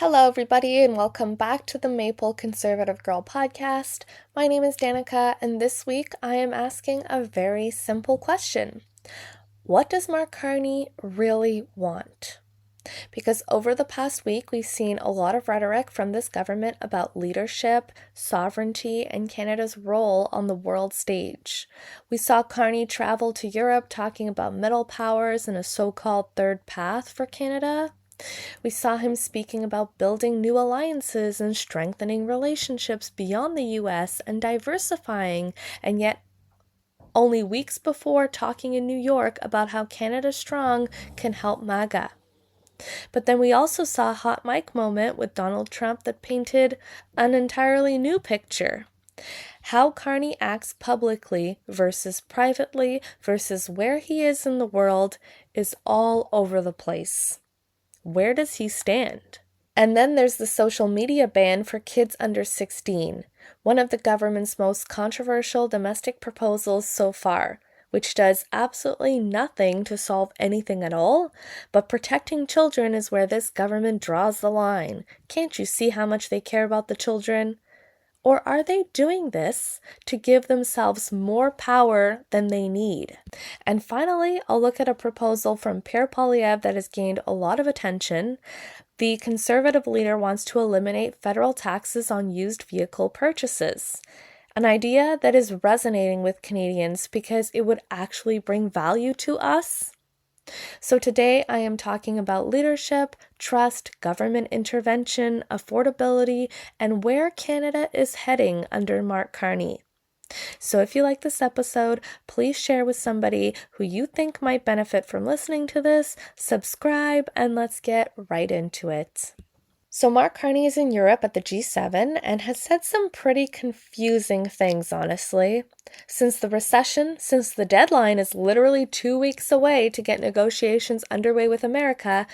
Hello, everybody, and welcome back to the Maple Conservative Girl podcast. My name is Danica, and this week I am asking a very simple question. What does Mark Carney really want? Because over the past week, we've seen a lot of rhetoric from this government about leadership, sovereignty, and Canada's role on the world stage. We saw Carney travel to Europe talking about middle powers and a so-called third path for Canada. We saw him speaking about building new alliances and strengthening relationships beyond the US and diversifying, and yet only weeks before talking in New York about how Canada Strong can help MAGA. But then we also saw a hot mic moment with Donald Trump that painted an entirely new picture. How Carney acts publicly versus privately versus where he is in the world is all over the place. Where does he stand? And then there's the social media ban for kids under 16, one of the government's most controversial domestic proposals so far, which does absolutely nothing to solve anything at all, but protecting children is where this government draws the line. Can't you see how much they care about the children? Or are they doing this to give themselves more power than they need? And finally, I'll look at a proposal from Pierre Poilievre that has gained a lot of attention. The Conservative leader wants to eliminate federal taxes on used vehicle purchases, an idea that is resonating with Canadians because it would actually bring value to us. So today I am talking about leadership, trust, government intervention, affordability, and where Canada is heading under Mark Carney. So if you like this episode, please share with somebody who you think might benefit from listening to this, subscribe, and let's get right into it. So Mark Carney is in Europe at the G7 and has said some pretty confusing things, honestly. Since the deadline is literally 2 weeks away to get negotiations underway with America,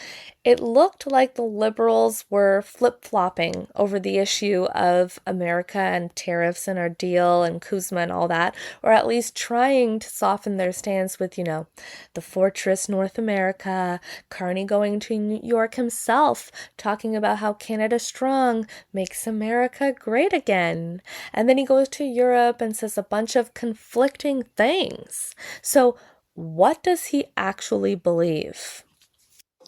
it looked like the Liberals were flip-flopping over the issue of America and tariffs and our deal and Kuzma and all that, or at least trying to soften their stance with, the Fortress North America, Carney going to New York himself, talking about how Canada Strong makes America great again. And then he goes to Europe and says a bunch of conflicting things. So what does he actually believe?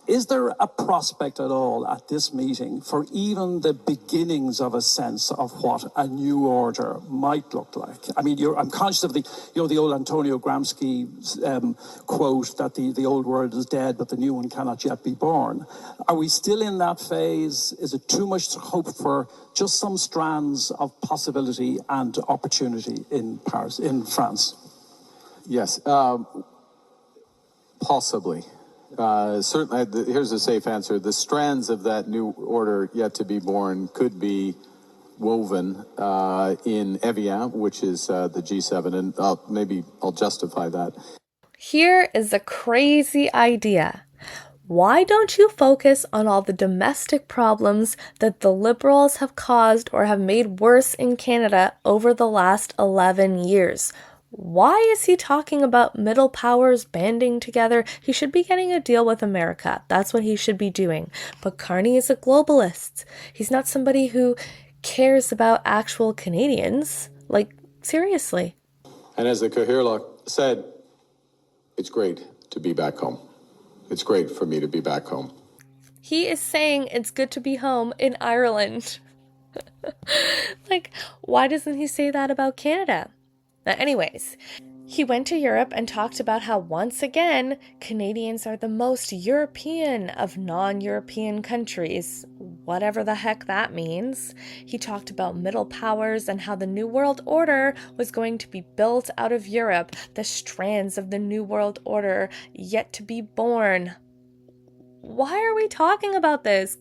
Is there a prospect at all at this meeting for even the beginnings of a sense of what a new order might look like? I mean, I'm conscious of the old Antonio Gramsci quote that the old world is dead, but the new one cannot yet be born. Are we still in that phase? Is it too much to hope for just some strands of possibility and opportunity in France? Yes, possibly. Certainly, here's a safe answer. The strands of that new order yet to be born could be woven in Evian, which is the G7, and maybe I'll justify that. Here is a crazy idea. Why don't you focus on all the domestic problems that the Liberals have caused or have made worse in Canada over the last 11 years? Why is he talking about middle powers banding together? He should be getting a deal with America. That's what he should be doing. But Carney is a globalist. He's not somebody who cares about actual Canadians. Like, seriously. And as the Cathaoirleach said, it's great to be back home. It's great for me to be back home. He is saying it's good to be home in Ireland. Like, why doesn't he say that about Canada? Anyways, he went to Europe and talked about how once again, Canadians are the most European of non-European countries, whatever the heck that means. He talked about middle powers and how the New World Order was going to be built out of Europe, the strands of the New World Order yet to be born. Why are we talking about this?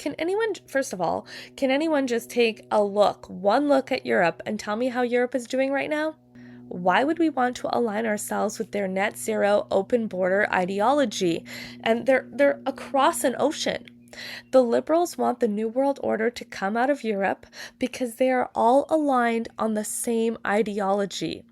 First of all, can anyone just take one look at Europe and tell me how Europe is doing right now? Why would we want to align ourselves with their net zero open border ideology? And they're across an ocean. The Liberals want the New World Order to come out of Europe because they are all aligned on the same ideology.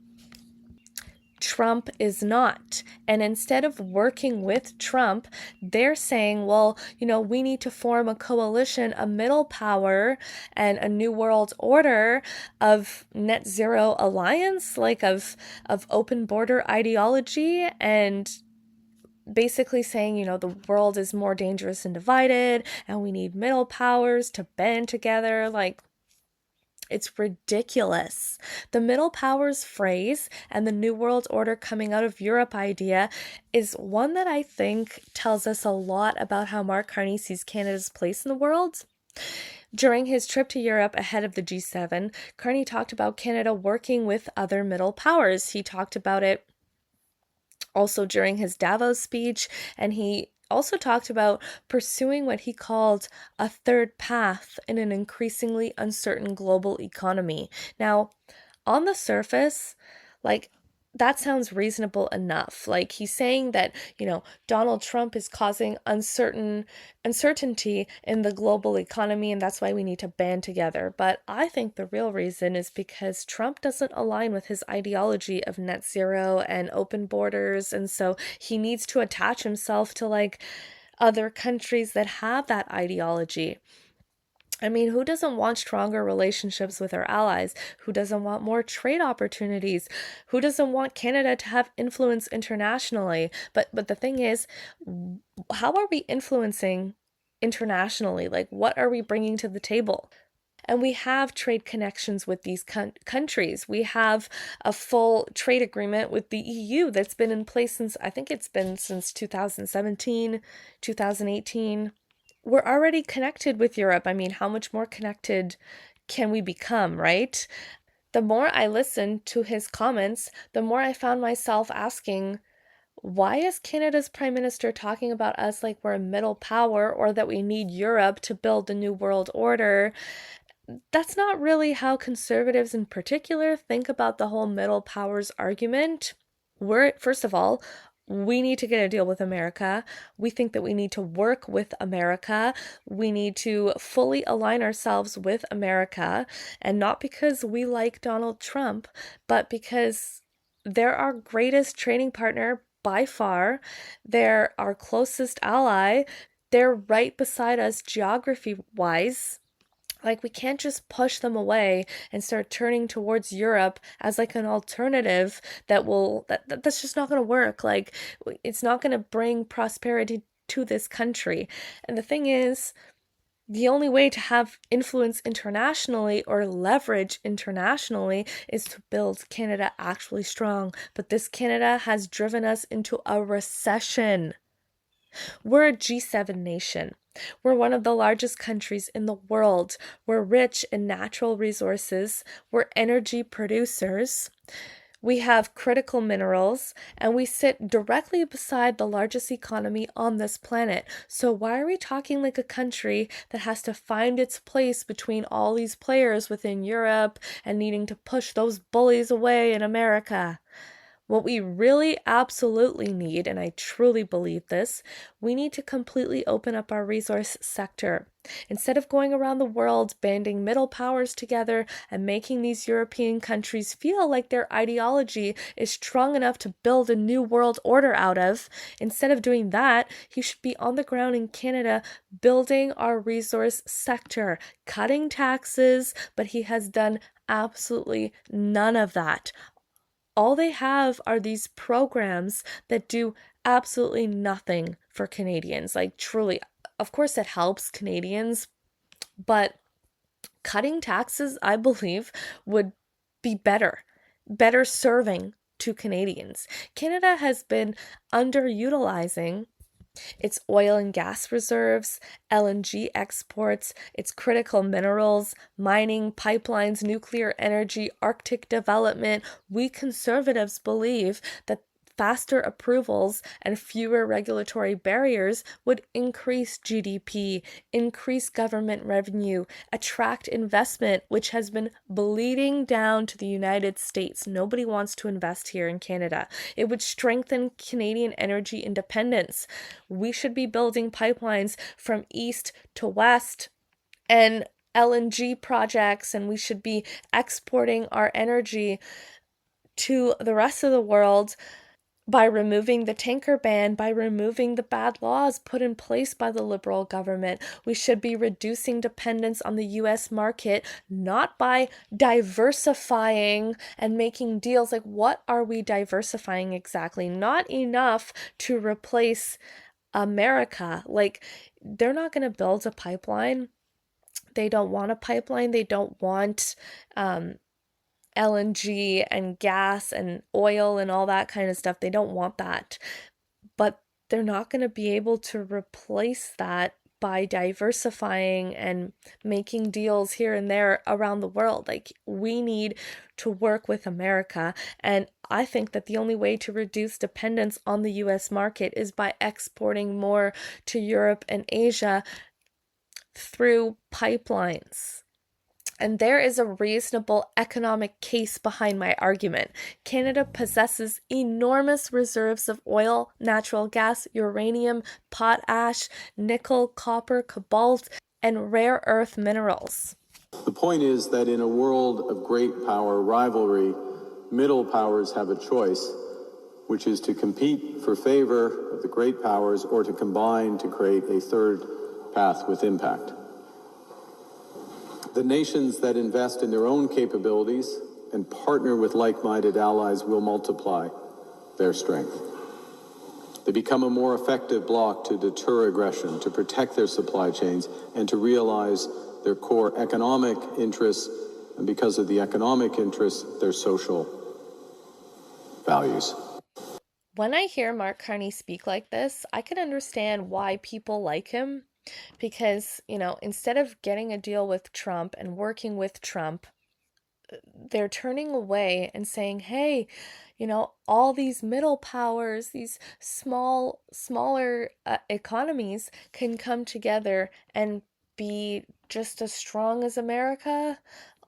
Trump is not. And instead of working with Trump, they're saying, well, we need to form a coalition, a middle power, and a new world order of net zero alliance, like of open border ideology, and basically saying, the world is more dangerous and divided, and we need middle powers to band together. Like, it's ridiculous. The Middle Powers phrase and the New World Order coming out of Europe idea is one that I think tells us a lot about how Mark Carney sees Canada's place in the world. During his trip to Europe ahead of the G7, Carney talked about Canada working with other middle powers. He talked about it also during his Davos speech, and he also talked about pursuing what he called a third path in an increasingly uncertain global economy. Now, on the surface, that sounds reasonable enough. Like, he's saying that, Donald Trump is causing uncertainty in the global economy, and that's why we need to band together. But I think the real reason is because Trump doesn't align with his ideology of net zero and open borders, and so he needs to attach himself to other countries that have that ideology. I mean, who doesn't want stronger relationships with our allies? Who doesn't want more trade opportunities? Who doesn't want Canada to have influence internationally? But the thing is, how are we influencing internationally? Like, what are we bringing to the table? And we have trade connections with these countries. We have a full trade agreement with the EU that's been in place since 2017, 2018. We're already connected with Europe. I mean, how much more connected can we become, right? The more I listened to his comments, the more I found myself asking, why is Canada's Prime Minister talking about us like we're a middle power or that we need Europe to build the new world order? That's not really how conservatives in particular think about the whole middle powers argument. First of all, we need to get a deal with America. We think that we need to work with America. We need to fully align ourselves with America, and not because we like Donald Trump, but because they're our greatest trading partner by far. They're our closest ally. They're right beside us geography-wise. Like, we can't just push them away and start turning towards Europe as an alternative that's just not going to work. Like, it's not going to bring prosperity to this country. And the thing is, the only way to have influence internationally or leverage internationally is to build Canada actually strong. But this Canada has driven us into a recession. We're a G7 nation. We're one of the largest countries in the world. We're rich in natural resources. We're energy producers. We have critical minerals, and we sit directly beside the largest economy on this planet. So why are we talking like a country that has to find its place between all these players within Europe and needing to push those bullies away in America? What we really absolutely need, and I truly believe this, we need to completely open up our resource sector. Instead of going around the world banding middle powers together and making these European countries feel like their ideology is strong enough to build a new world order out of, instead of doing that, he should be on the ground in Canada building our resource sector, cutting taxes, but he has done absolutely none of that. All they have are these programs that do absolutely nothing for Canadians. Like, truly, of course it helps Canadians, but cutting taxes, I believe, would be better serving to Canadians. Canada has been underutilizing its oil and gas reserves, LNG exports, its critical minerals, mining, pipelines, nuclear energy, Arctic development. We conservatives believe that faster approvals and fewer regulatory barriers would increase GDP, increase government revenue, attract investment, which has been bleeding down to the United States. Nobody wants to invest here in Canada. It would strengthen Canadian energy independence. We should be building pipelines from east to west and LNG projects, and we should be exporting our energy to the rest of the world by removing the tanker ban, by removing the bad laws put in place by the Liberal government. We should be reducing dependence on the US market, not by diversifying and making deals. Like, what are we diversifying exactly? Not enough to replace America. Like, they're not going to build a pipeline. They don't want a pipeline. They don't want LNG and gas and oil and all that kind of stuff. They don't want that. But they're not going to be able to replace that by diversifying and making deals here and there around the world. Like, we need to work with America. And I think that the only way to reduce dependence on the US market is by exporting more to Europe and Asia through pipelines. And there is a reasonable economic case behind my argument. Canada possesses enormous reserves of oil, natural gas, uranium, potash, nickel, copper, cobalt, and rare earth minerals. The point is that in a world of great power rivalry, middle powers have a choice, which is to compete for favor of the great powers or to combine to create a third path with impact. The nations that invest in their own capabilities and partner with like-minded allies will multiply their strength. They become a more effective bloc to deter aggression, to protect their supply chains, and to realize their core economic interests, and because of the economic interests, their social values. When I hear Mark Carney speak like this, I can understand why people like him. Because, instead of getting a deal with Trump and working with Trump, they're turning away and saying, hey, all these middle powers, these smaller economies can come together and be just as strong as America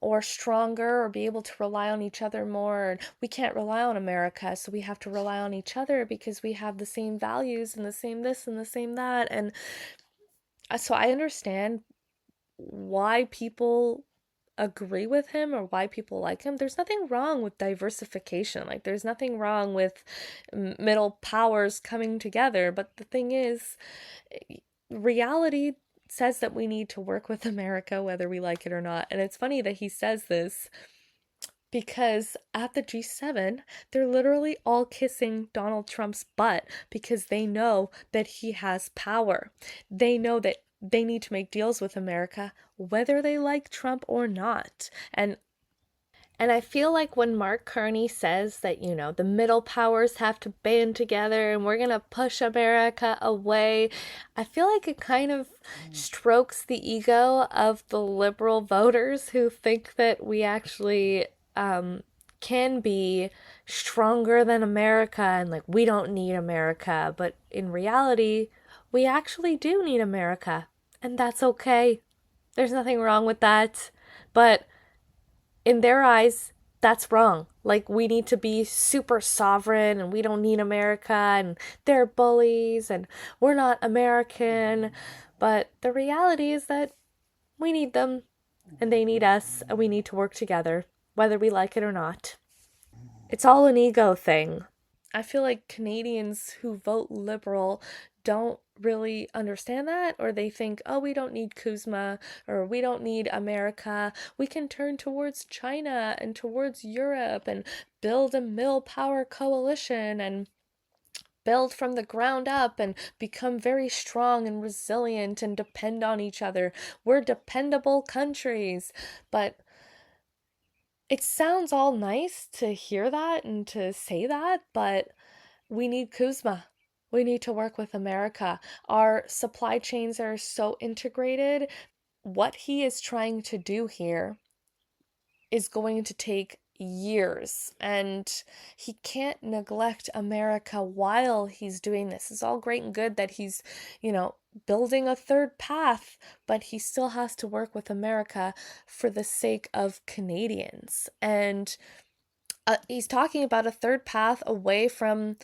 or stronger, or be able to rely on each other more. And we can't rely on America, so we have to rely on each other because we have the same values and the same this and the same that. And so I understand why people agree with him or why people like him. There's nothing wrong with diversification. Like, there's nothing wrong with middle powers coming together. But the thing is, reality says that we need to work with America, whether we like it or not. And it's funny that he says this because at the G7, they're literally all kissing Donald Trump's butt because they know that he has power. They know that they need to make deals with America, whether they like Trump or not. And I feel like when Mark Carney says that, the middle powers have to band together and we're going to push America away, I feel like it kind of strokes the ego of the liberal voters who think that we actually can be stronger than America and like we don't need America. But in reality, we actually do need America, and that's okay. There's nothing wrong with that. But in their eyes, that's wrong. Like, we need to be super sovereign and we don't need America and they're bullies and we're not American. But the reality is that we need them and they need us and we need to work together, whether we like it or not. It's all an ego thing. I feel like Canadians who vote Liberal don't really understand that, or they think, oh, we don't need Kuzma, or we don't need America. We can turn towards China and towards Europe and build a middle power coalition and build from the ground up and become very strong and resilient and depend on each other. We're dependable countries. But it sounds all nice to hear that and to say that, but we need Kuzma. We need to work with America. Our supply chains are so integrated. What he is trying to do here is going to take years, and he can't neglect America while he's doing this. It's all great and good that he's, building a third path, but he still has to work with America for the sake of Canadians. And he's talking about a third path away from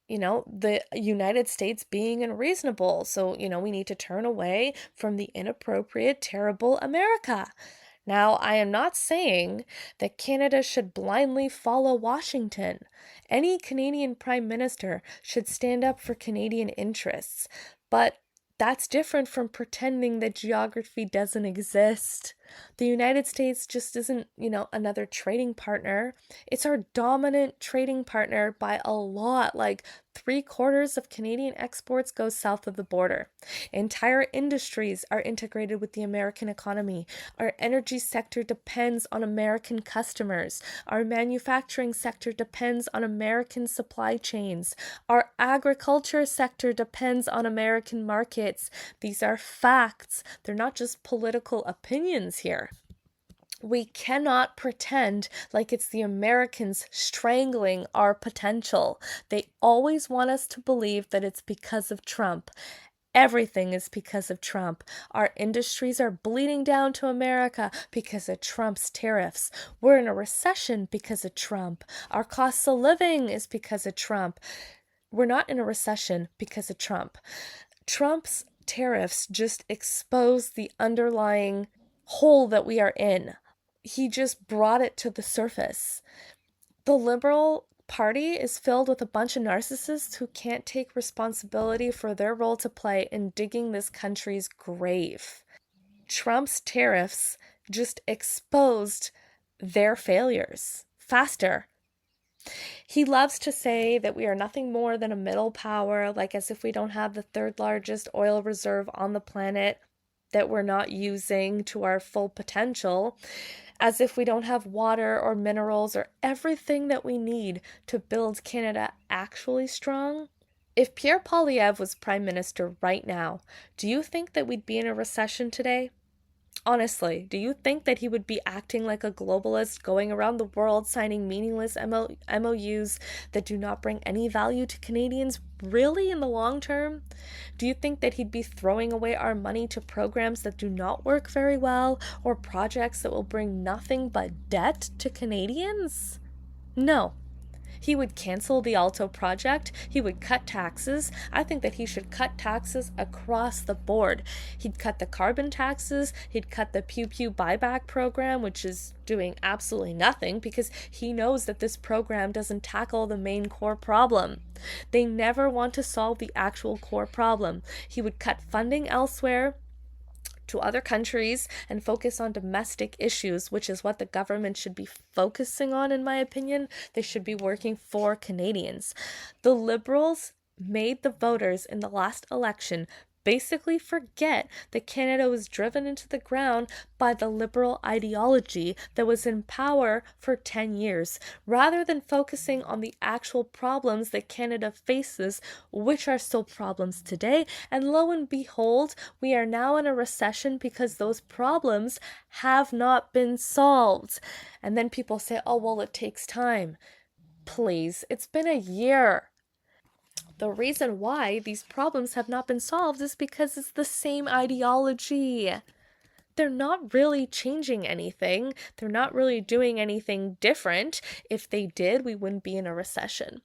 the United States being unreasonable. So, we need to turn away from the inappropriate, terrible America. Now, I am not saying that Canada should blindly follow Washington. Any Canadian Prime Minister should stand up for Canadian interests, but that's different from pretending that geography doesn't exist. The United States just isn't, another trading partner. It's our dominant trading partner by a lot. Like 3/4 of Canadian exports go south of the border. Entire industries are integrated with the American economy. Our energy sector depends on American customers. Our manufacturing sector depends on American supply chains. Our agriculture sector depends on American markets. These are facts. They're not just political opinions here. We cannot pretend like it's the Americans strangling our potential. They always want us to believe that it's because of Trump. Everything is because of Trump. Our industries are bleeding down to America because of Trump's tariffs. We're in a recession because of Trump. Our cost of living is because of Trump. We're not in a recession because of Trump. Trump's tariffs just expose the underlying hole that we are in. He just brought it to the surface. The Liberal Party is filled with a bunch of narcissists who can't take responsibility for their role to play in digging this country's grave. Trump's tariffs just exposed their failures faster. He loves to say that we are nothing more than a middle power, like as if we don't have the third largest oil reserve on the planet that we're not using to our full potential, as if we don't have water or minerals or everything that we need to build Canada actually strong. If Pierre Poilievre was Prime Minister right now, do you think that we'd be in a recession today? Honestly, do you think that he would be acting like a globalist, going around the world signing meaningless MOUs that do not bring any value to Canadians really in the long term? Do you think that he'd be throwing away our money to programs that do not work very well or projects that will bring nothing but debt to Canadians? No. He would cancel the Alto project. He would cut taxes. I think that he should cut taxes across the board. He'd cut the carbon taxes. He'd cut the Pew Pew buyback program, which is doing absolutely nothing because he knows that this program doesn't tackle the main core problem. They never want to solve the actual core problem. He would cut funding elsewhere to other countries and focus on domestic issues, which is what the government should be focusing on, in my opinion. They should be working for Canadians. The Liberals made the voters in the last election basically forget that Canada was driven into the ground by the Liberal ideology that was in power for 10 years, rather than focusing on the actual problems that Canada faces, which are still problems today. And lo and behold, we are now in a recession because those problems have not been solved. And then people say, oh, well, it takes time. Please, it's been a year. The reason why these problems have not been solved is because it's the same ideology. They're not really changing anything. They're not really doing anything different. If they did, we wouldn't be in a recession.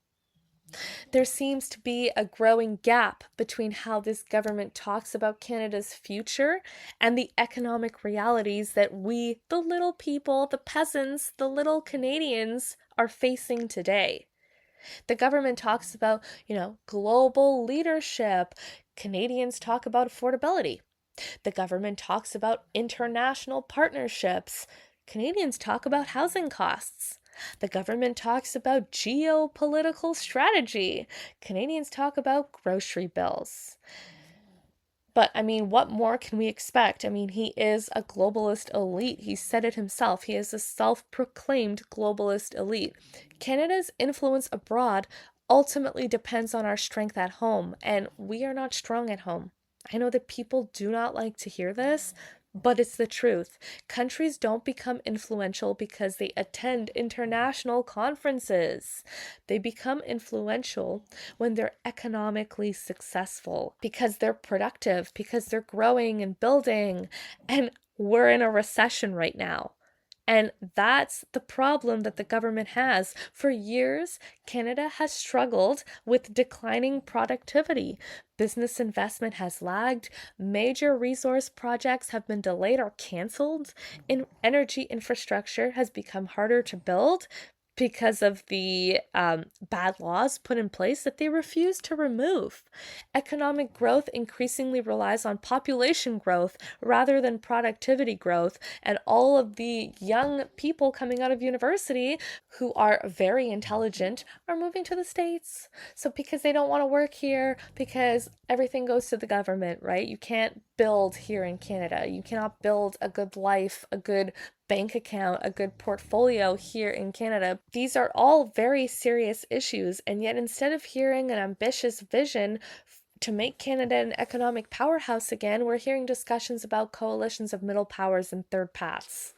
There seems to be a growing gap between how this government talks about Canada's future and the economic realities that we, the little people, the peasants, the little Canadians, are facing today. The government talks about, global leadership. Canadians talk about affordability. The government talks about international partnerships. Canadians talk about housing costs. The government talks about geopolitical strategy. Canadians talk about grocery bills. But, what more can we expect? He is a globalist elite. He said it himself. He is a self-proclaimed globalist elite. Canada's influence abroad ultimately depends on our strength at home, and we are not strong at home. I know that people do not like to hear this, but it's the truth. Countries don't become influential because they attend international conferences. They become influential when they're economically successful, because they're productive, because they're growing and building. And we're in a recession right now. And that's the problem that the government has. For years, Canada has struggled with declining productivity. Business investment has lagged, major resource projects have been delayed or canceled, energy infrastructure has become harder to build because of the bad laws put in place that they refuse to remove. Economic growth increasingly relies on population growth rather than productivity growth, and all of the young people coming out of university who are very intelligent are moving to the States. So because they don't want to work here, because everything goes to the government, right? You can't build here in Canada. You cannot build a good life, a good bank account, a good portfolio here in Canada. These are all very serious issues, and yet instead of hearing an ambitious vision to make Canada an economic powerhouse again, we're hearing discussions about coalitions of middle powers and third paths.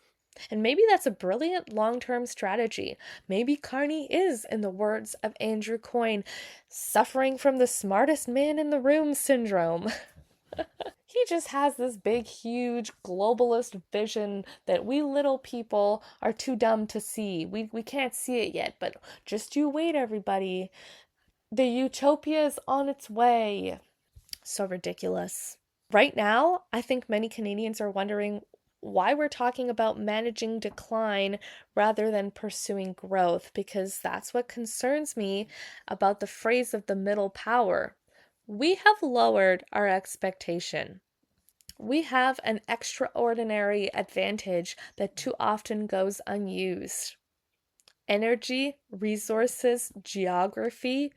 And maybe that's a brilliant long-term strategy. Maybe Carney is, in the words of Andrew Coyne, suffering from the smartest man in the room syndrome. He just has this big, huge globalist vision that we little people are too dumb to see. We can't see it yet, but just you wait, everybody. The utopia is on its way. So ridiculous. Right now, I think many Canadians are wondering why we're talking about managing decline rather than pursuing growth, because that's what concerns me about the phrase of the middle power. We have lowered our expectation. We have an extraordinary advantage that too often goes unused. Energy, resources, geography.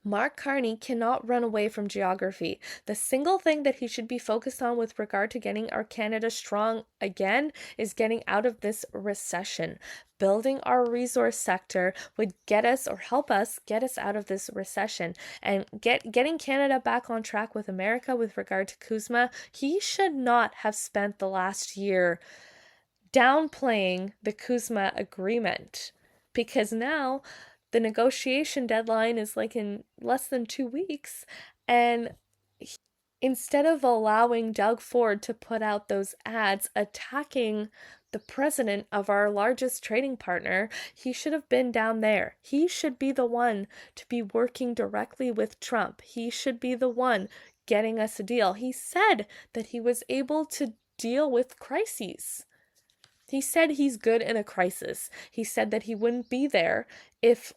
Mark Carney cannot run away from geography. The single thing that he should be focused on with regard to getting our Canada strong again is getting out of this recession. Building our resource sector would get us or help us get us out of this recession and getting Canada back on track with America with regard to CUSMA. He should not have spent the last year downplaying the CUSMA agreement, because now the negotiation deadline is like in less than 2 weeks, and instead of allowing Doug Ford to put out those ads attacking the president of our largest trading partner, he should have been down there. He should be the one to be working directly with Trump. He should be the one getting us a deal. He said that he was able to deal with crises. He said he's good in a crisis. He said that he wouldn't be there if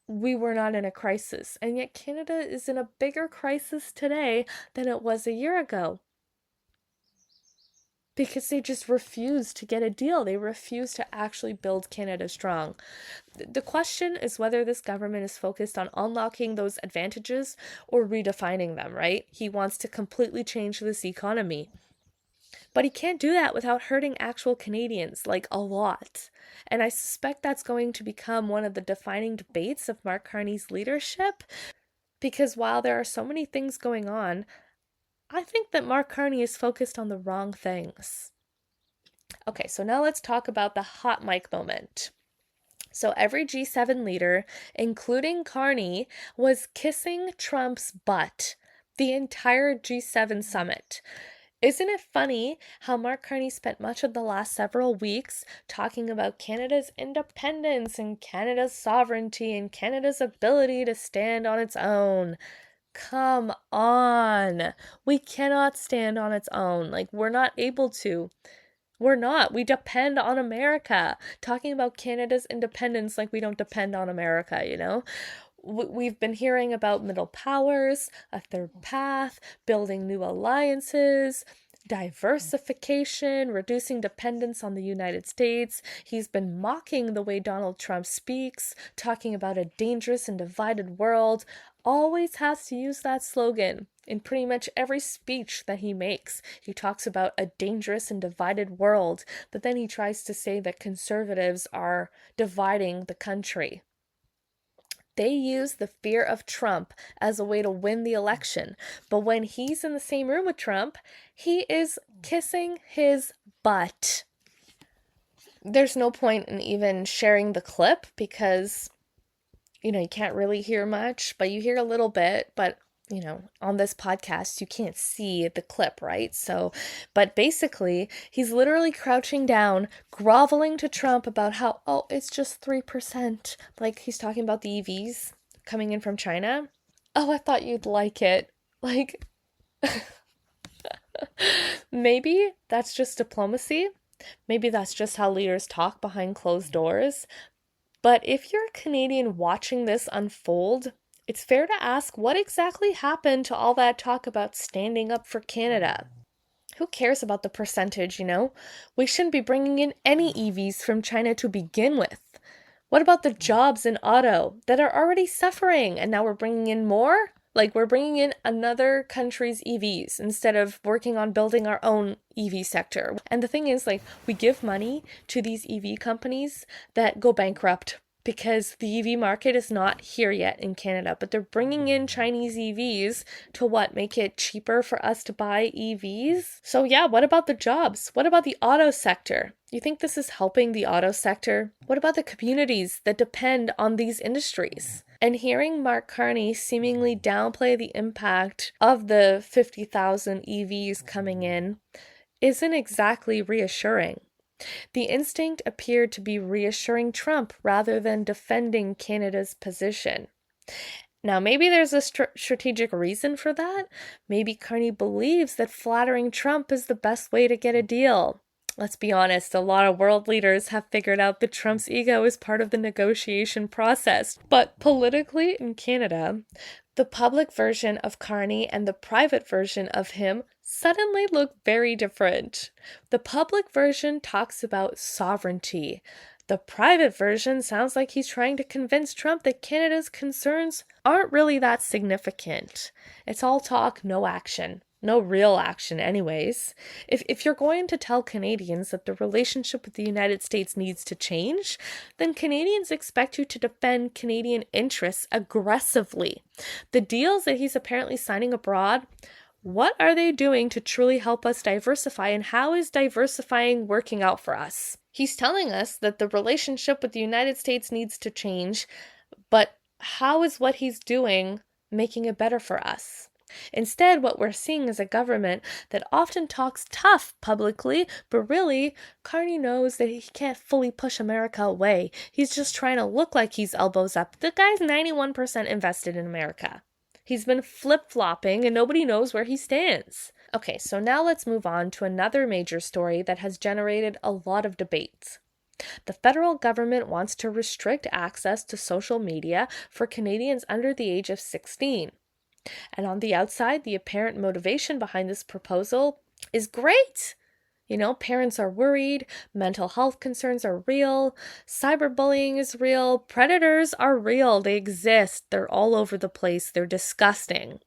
we were not in a crisis. And yet Canada is in a bigger crisis today than it was a year ago. Because they just refuse to get a deal. They refuse to actually build Canada strong. The question is whether this government is focused on unlocking those advantages or redefining them, right? He wants to completely change this economy. But he can't do that without hurting actual Canadians, like a lot. And I suspect that's going to become one of the defining debates of Mark Carney's leadership, because while there are so many things going on, I think that Mark Carney is focused on the wrong things. Okay, so now let's talk about the hot mic moment. So every G7 leader, including Carney, was kissing Trump's butt the entire G7 summit. Isn't it funny how Mark Carney spent much of the last several weeks talking about Canada's independence and Canada's sovereignty and Canada's ability to stand on its own? Come on. We cannot stand on its own. Like, we're not able to. We're not. We depend on America. Talking about Canada's independence like we don't depend on America, you know? We've been hearing about middle powers, a third path, building new alliances, diversification, reducing dependence on the United States. He's been mocking the way Donald Trump speaks, talking about a dangerous and divided world. Always has to use that slogan in pretty much every speech that he makes. He talks about a dangerous and divided world, but then he tries to say that conservatives are dividing the country. They use the fear of Trump as a way to win the election. But when he's in the same room with Trump, he is kissing his butt. There's no point in even sharing the clip because, you can't really hear much, but you hear a little bit. But on this podcast, you can't see the clip, right? But basically, he's literally crouching down, groveling to Trump about how, oh, it's just 3%. Like, he's talking about the EVs coming in from China. Oh, I thought you'd like it. Like, maybe that's just diplomacy. Maybe that's just how leaders talk behind closed doors. But if you're a Canadian watching this unfold, it's fair to ask what exactly happened to all that talk about standing up for Canada. Who cares about the percentage, We shouldn't be bringing in any EVs from China to begin with. What about the jobs in auto that are already suffering and now we're bringing in more? Like, we're bringing in another country's EVs instead of working on building our own EV sector. And the thing is, like, we give money to these EV companies that go bankrupt because the EV market is not here yet in Canada, but they're bringing in Chinese EVs to make it cheaper for us to buy EVs? So yeah, what about the jobs? What about the auto sector? You think this is helping the auto sector? What about the communities that depend on these industries? And hearing Mark Carney seemingly downplay the impact of the 50,000 EVs coming in isn't exactly reassuring. The instinct appeared to be reassuring Trump rather than defending Canada's position. Now, maybe there's a strategic reason for that. Maybe Carney believes that flattering Trump is the best way to get a deal. Let's be honest, a lot of world leaders have figured out that Trump's ego is part of the negotiation process. But politically in Canada, the public version of Carney and the private version of him suddenly look very different. The public version talks about sovereignty. The private version sounds like he's trying to convince Trump that Canada's concerns aren't really that significant. It's all talk, no action. No real action anyways. If you're going to tell Canadians that the relationship with the United States needs to change, then Canadians expect you to defend Canadian interests aggressively. The deals that he's apparently signing abroad, what are they doing to truly help us diversify, and how is diversifying working out for us? He's telling us that the relationship with the United States needs to change, but how is what he's doing making it better for us? Instead, what we're seeing is a government that often talks tough publicly, but really, Carney knows that he can't fully push America away. He's just trying to look like he's elbows up. The guy's 91% invested in America. He's been flip-flopping and nobody knows where he stands. Okay, so now let's move on to another major story that has generated a lot of debates. The federal government wants to restrict access to social media for Canadians under the age of 16. And on the outside, the apparent motivation behind this proposal is great. Parents are worried, mental health concerns are real, cyberbullying is real, predators are real, they exist, they're all over the place, they're disgusting.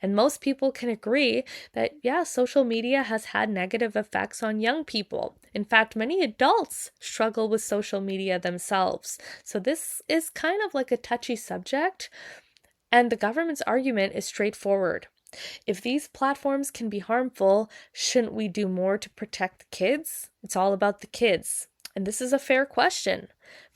And most people can agree that, social media has had negative effects on young people. In fact, many adults struggle with social media themselves. So this is kind of like a touchy subject. And the government's argument is straightforward. If these platforms can be harmful, shouldn't we do more to protect the kids? It's all about the kids. And this is a fair question.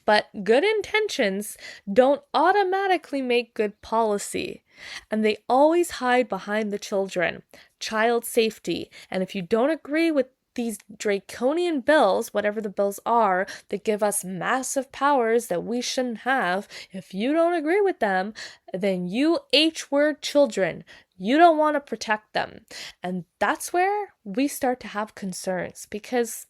But good intentions don't automatically make good policy. And they always hide behind the children, child safety. And if you don't agree with these draconian bills, whatever the bills are, that give us massive powers that we shouldn't have, if you don't agree with them, then you H-word children. You don't want to protect them. And that's where we start to have concerns, because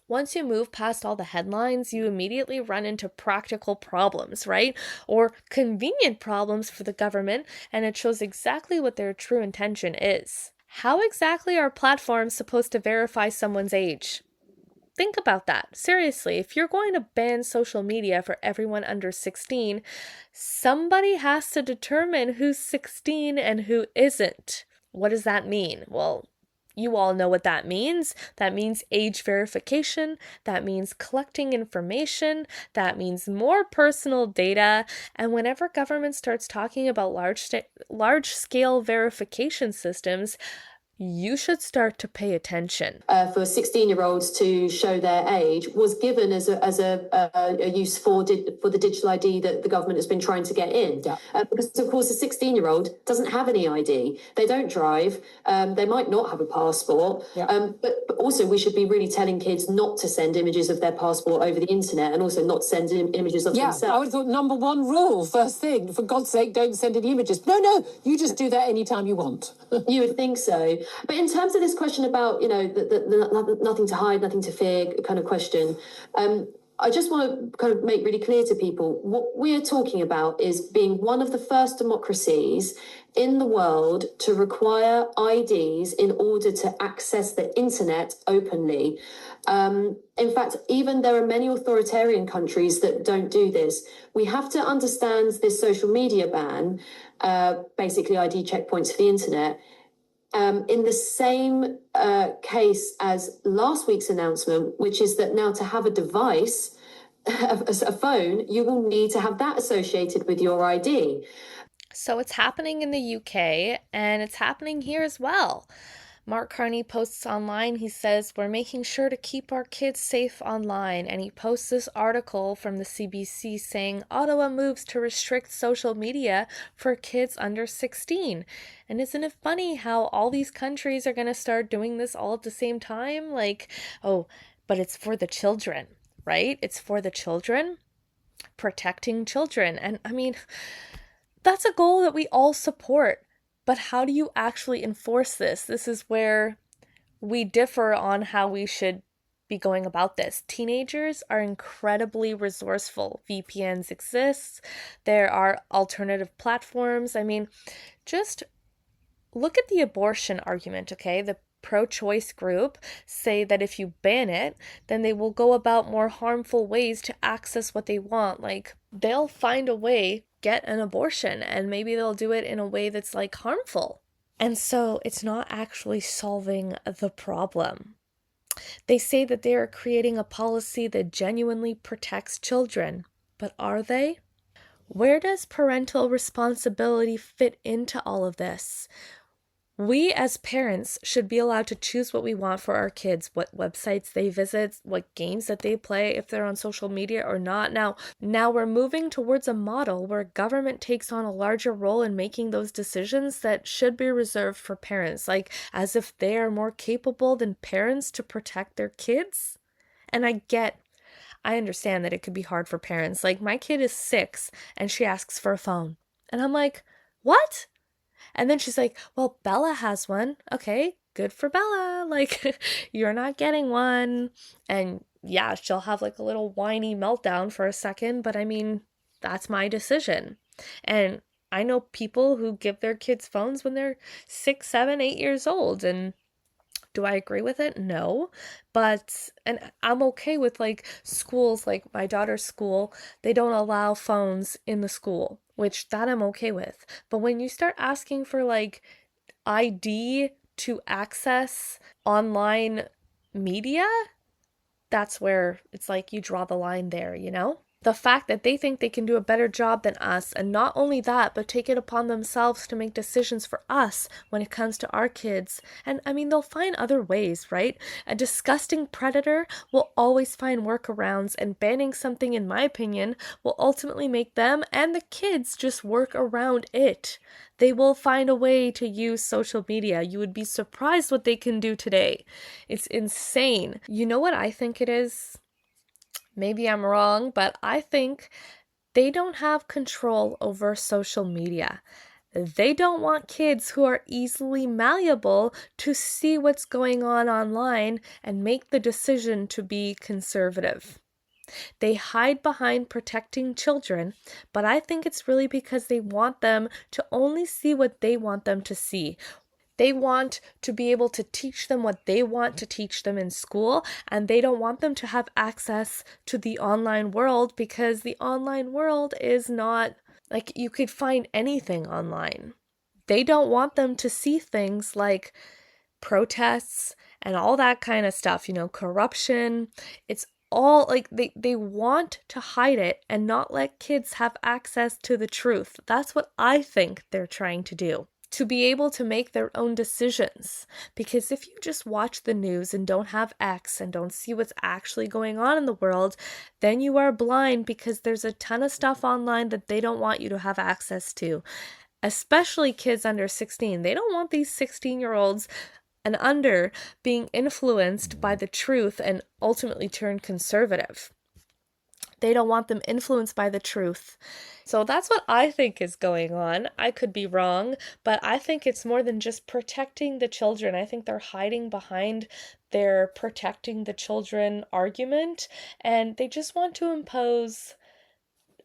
once you move past all the headlines, you immediately run into practical problems, right? Or convenient problems for the government, and it shows exactly what their true intention is. How exactly are platforms supposed to verify someone's age? Think about that. Seriously, if you're going to ban social media for everyone under 16, somebody has to determine who's 16 and who isn't. What does that mean? Well, you all know what that means. That means age verification. That means collecting information. That means more personal data. And whenever government starts talking about large-scale verification systems, you should start to pay attention. For 16-year-olds to show their age was given as a use for the digital ID that the government has been trying to get in. Yeah. Because, of course, a 16-year-old doesn't have any ID. They don't drive. They might not have a passport. Yeah. But also, we should be really telling kids not to send images of their passport over the internet, and also not send images of themselves. I would have thought number one rule, first thing, for God's sake, don't send any images. No, you just do that anytime you want. You would think so. But in terms of this question about, the nothing to hide, nothing to fear kind of question, I just want to kind of make really clear to people what we're talking about is being one of the first democracies in the world to require IDs in order to access the internet openly. In fact, even there are many authoritarian countries that don't do this. We have to understand this social media ban, basically ID checkpoints for the internet, in the same case as last week's announcement, which is that now to have a device, a phone, you will need to have that associated with your ID. So it's happening in the UK and it's happening here as well. Mark Carney posts online, he says, we're making sure to keep our kids safe online. And he posts this article from the CBC saying Ottawa moves to restrict social media for kids under 16. And isn't it funny how all these countries are going to start doing this all at the same time? Like, oh, but it's for the children, right? It's for the children, protecting children. And I mean, that's a goal that we all support. But how do you actually enforce this? This is where we differ on how we should be going about this. Teenagers are incredibly resourceful. VPNs exist. There are alternative platforms. I mean, just look at the abortion argument, okay? The pro-choice group say that if you ban it, then they will go about more harmful ways to access what they want. Like, they'll find a way get an abortion, and maybe they'll do it in a way that's like harmful. And so it's not actually solving the problem. They say that they are creating a policy that genuinely protects children, but are they? Where does parental responsibility fit into all of this? We as parents should be allowed to choose what we want for our kids, what websites they visit, what games that they play, if they're on social media or not. Now we're moving towards a model where government takes on a larger role in making those decisions that should be reserved for parents, like as if they are more capable than parents to protect their kids. And I understand that it could be hard for parents. Like, my kid is 6 and she asks for a phone. And I'm like, what? And then she's like, well, Bella has one. Okay, good for Bella. Like, you're not getting one. And yeah, she'll have like a little whiny meltdown for a second. But I mean, that's my decision. And I know people who give their kids phones when they're 6, 7, 8 years old. And do I agree with it? No. And I'm okay with like schools, like my daughter's school, they don't allow phones in the school, which that I'm okay with. But when you start asking for like ID to access online media, that's where it's like you draw the line there, you know? The fact that they think they can do a better job than us, and not only that, but take it upon themselves to make decisions for us when it comes to our kids. And I mean, they'll find other ways, right? A disgusting predator will always find workarounds, and banning something, in my opinion, will ultimately make them and the kids just work around it. They will find a way to use social media. You would be surprised what they can do today. It's insane. You know what I think it is? Maybe I'm wrong, but I think they don't have control over social media. They don't want kids who are easily malleable to see what's going on online and make the decision to be conservative. They hide behind protecting children, but I think it's really because they want them to only see what they want them to see. They want to be able to teach them what they want to teach them in school, and they don't want them to have access to the online world because the online world is not, like, you could find anything online. They don't want them to see things like protests and all that kind of stuff, you know, corruption. It's all like they want to hide it and not let kids have access to the truth. That's what I think they're trying to do. to be able to make their own decisions. Because if you just watch the news and don't have X and don't see what's actually going on in the world, then you are blind because there's a ton of stuff online that they don't want you to have access to. Especially kids under 16. They don't want these 16-year-olds and under being influenced by the truth and ultimately turn conservative. They don't want them influenced by the truth. So that's what I think is going on. I could be wrong, but I think it's more than just protecting the children. I think they're hiding behind their protecting the children argument, and they just want to impose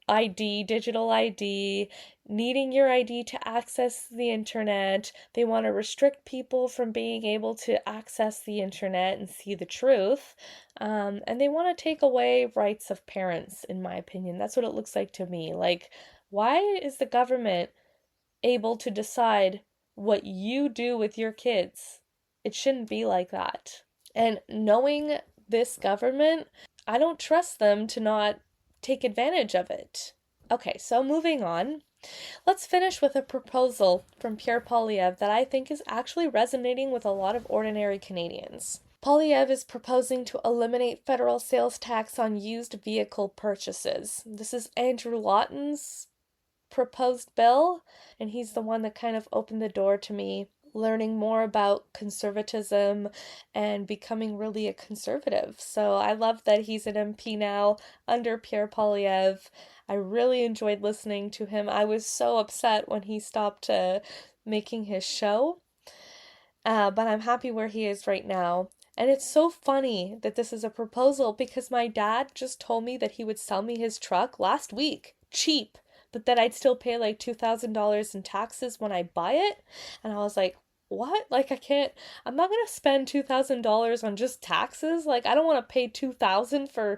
ID, digital ID, needing your ID to access the internet. They want to restrict people from being able to access the internet and see the truth. And they want to take away rights of parents, in my opinion. That's what it looks like to me. Like, why is the government able to decide what you do with your kids? It shouldn't be like that. And knowing this government, I don't trust them to not take advantage of it. Okay, so moving on. Let's finish with a proposal from Pierre Poilievre that I think is actually resonating with a lot of ordinary Canadians. Poilievre is proposing to eliminate federal sales tax on used vehicle purchases. This is Andrew Lawton's proposed bill, and he's the one that kind of opened the door to me learning more about conservatism and becoming really a conservative. So I love that he's an MP now under Pierre Poilievre. I really enjoyed listening to him. I was so upset when he stopped making his show, but I'm happy where he is right now. And it's so funny that this is a proposal because my dad just told me that he would sell me his truck last week, cheap, but that I'd still pay like $2,000 in taxes when I buy it. And I was like, what? Like, I'm not going to spend $2,000 on just taxes. Like, I don't want to pay $2,000 for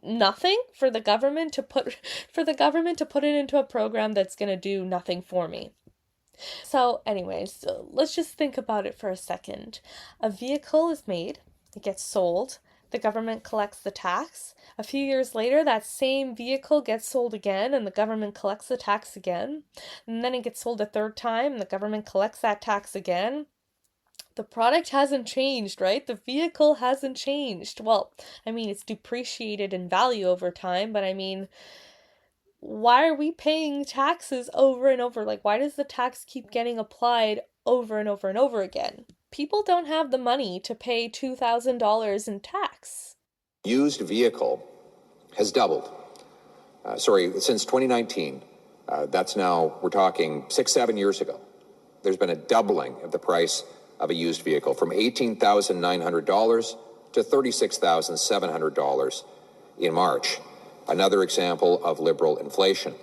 nothing for the government to put it into a program that's going to do nothing for me. So anyways, let's just think about it for a second. A vehicle is made, it gets sold, the government collects the tax. A few years later, that same vehicle gets sold again and the government collects the tax again. And then it gets sold a third time and the government collects that tax again. The product hasn't changed, right? The vehicle hasn't changed. Well, I mean, it's depreciated in value over time, but I mean, why are we paying taxes over and over? Like, why does the tax keep getting applied over and over and over again? People don't have the money to pay $2,000 in tax. Used vehicle has doubled. Since 2019. That's now, we're talking 6-7 years ago. There's been a doubling of the price of a used vehicle from $18,900 to $36,700 in March. Another example of liberal inflation.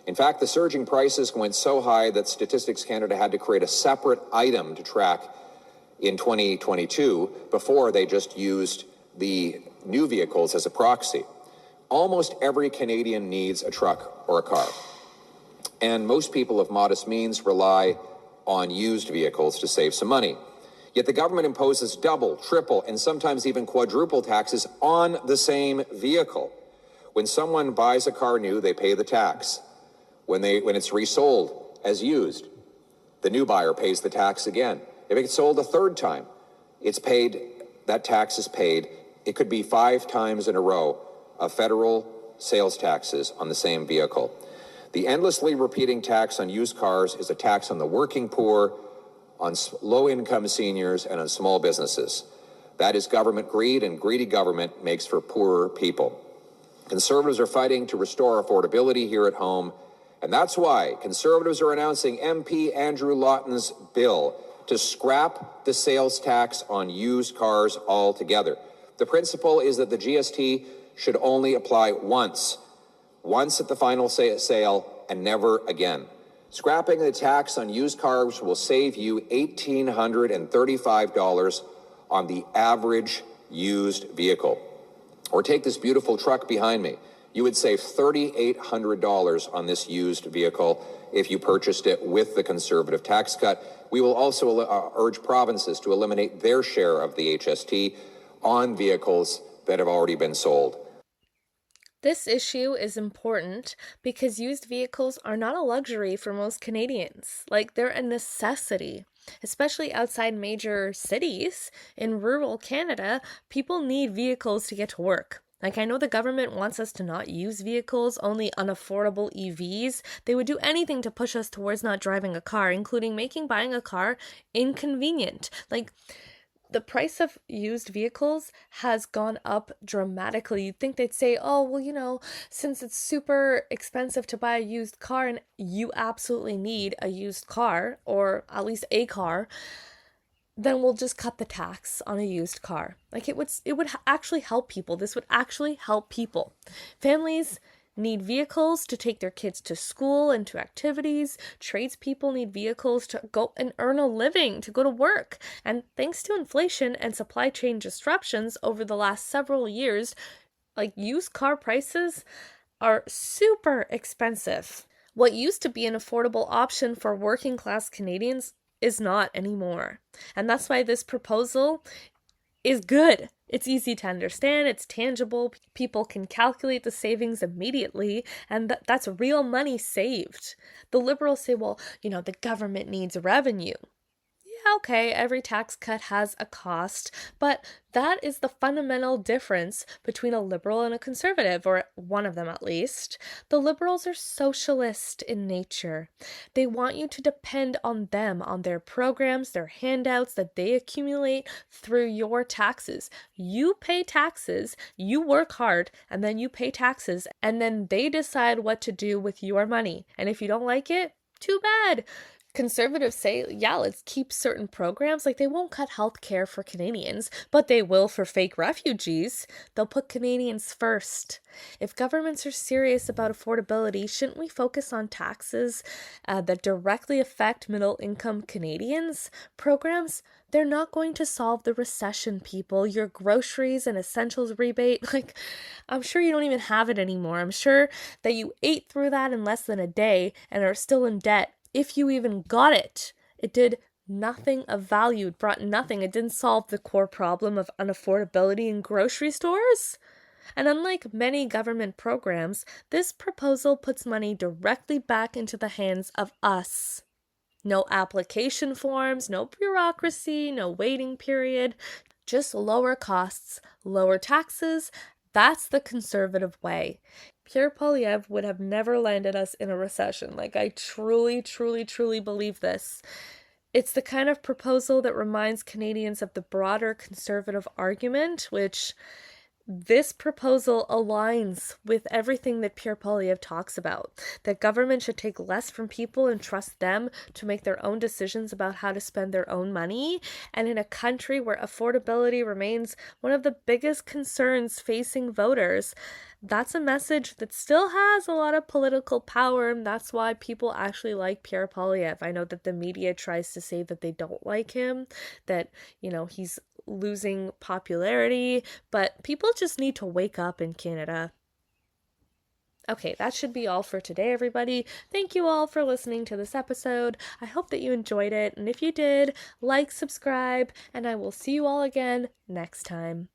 In fact, the surging prices went so high that Statistics Canada had to create a separate item to track in 2022 before they just used the new vehicles as a proxy. Almost every Canadian needs a truck or a car. And most people of modest means rely on used vehicles to save some money. Yet the government imposes double, triple, and sometimes even quadruple taxes on the same vehicle. When someone buys a car new, they pay the tax. When it's resold as used, the new buyer pays the tax again. If it gets sold a third time, that tax is paid. It could be 5 times in a row of federal sales taxes on the same vehicle. The endlessly repeating tax on used cars is a tax on the working poor, on low-income seniors, and on small businesses. That is government greed, and greedy government makes for poorer people. Conservatives are fighting to restore affordability here at home, and that's why Conservatives are announcing MP Andrew Lawton's bill to scrap the sales tax on used cars altogether. The principle is that the GST should only apply once at the final sale and never again. Scrapping the tax on used cars will save you $1,835 on the average used vehicle. Or take this beautiful truck behind me. You would save $3,800 on this used vehicle if you purchased it with the Conservative tax cut. We will also urge provinces to eliminate their share of the HST on vehicles that have already been sold. This issue is important because used vehicles are not a luxury for most Canadians. Like, they're a necessity, especially outside major cities. In rural Canada, people need vehicles to get to work. Like, I know the government wants us to not use vehicles, only unaffordable EVs. They would do anything to push us towards not driving a car, including making buying a car inconvenient. Like, the price of used vehicles has gone up dramatically. You'd think they'd say, oh, well, since it's super expensive to buy a used car and you absolutely need a used car, or at least a car, then we'll just cut the tax on a used car. Like, it would actually help people. This would actually help people. Families need vehicles to take their kids to school and to activities. Tradespeople need vehicles to go and earn a living, to go to work. And thanks to inflation and supply chain disruptions over the last several years, like, used car prices are super expensive. What used to be an affordable option for working class Canadians is not anymore. And that's why this proposal is good. It's easy to understand, it's tangible, people can calculate the savings immediately, and that's real money saved. The Liberals say, well, the government needs revenue. Yeah, okay, every tax cut has a cost, but that is the fundamental difference between a Liberal and a Conservative, or one of them at least. The Liberals are socialist in nature. They want you to depend on them, on their programs, their handouts that they accumulate through your taxes. You pay taxes, you work hard, and then you pay taxes, and then they decide what to do with your money. And if you don't like it, too bad. Conservatives say, yeah, let's keep certain programs. Like, they won't cut health care for Canadians, but they will for fake refugees. They'll put Canadians first. If governments are serious about affordability, shouldn't we focus on taxes that directly affect middle-income Canadians? Programs, they're not going to solve the recession, people. Your groceries and essentials rebate, like, I'm sure you don't even have it anymore. I'm sure that you ate through that in less than a day and are still in debt. If you even got it, it did nothing of value. It brought nothing. It didn't solve the core problem of unaffordability in grocery stores. And unlike many government programs, this proposal puts money directly back into the hands of us. No application forms, no bureaucracy, no waiting period, just lower costs, lower taxes. That's the Conservative way. Pierre Poilievre would have never landed us in a recession. Like, I truly, truly, truly believe this. It's the kind of proposal that reminds Canadians of the broader Conservative argument, which this proposal aligns with everything that Pierre Poilievre talks about, that government should take less from people and trust them to make their own decisions about how to spend their own money. And in a country where affordability remains one of the biggest concerns facing voters, that's a message that still has a lot of political power, and that's why people actually like Pierre Poilievre. I know that the media tries to say that they don't like him, that, he's losing popularity, but people just need to wake up in Canada. Okay, that should be all for today, everybody. Thank you all for listening to this episode. I hope that you enjoyed it, and if you did, like, subscribe, and I will see you all again next time.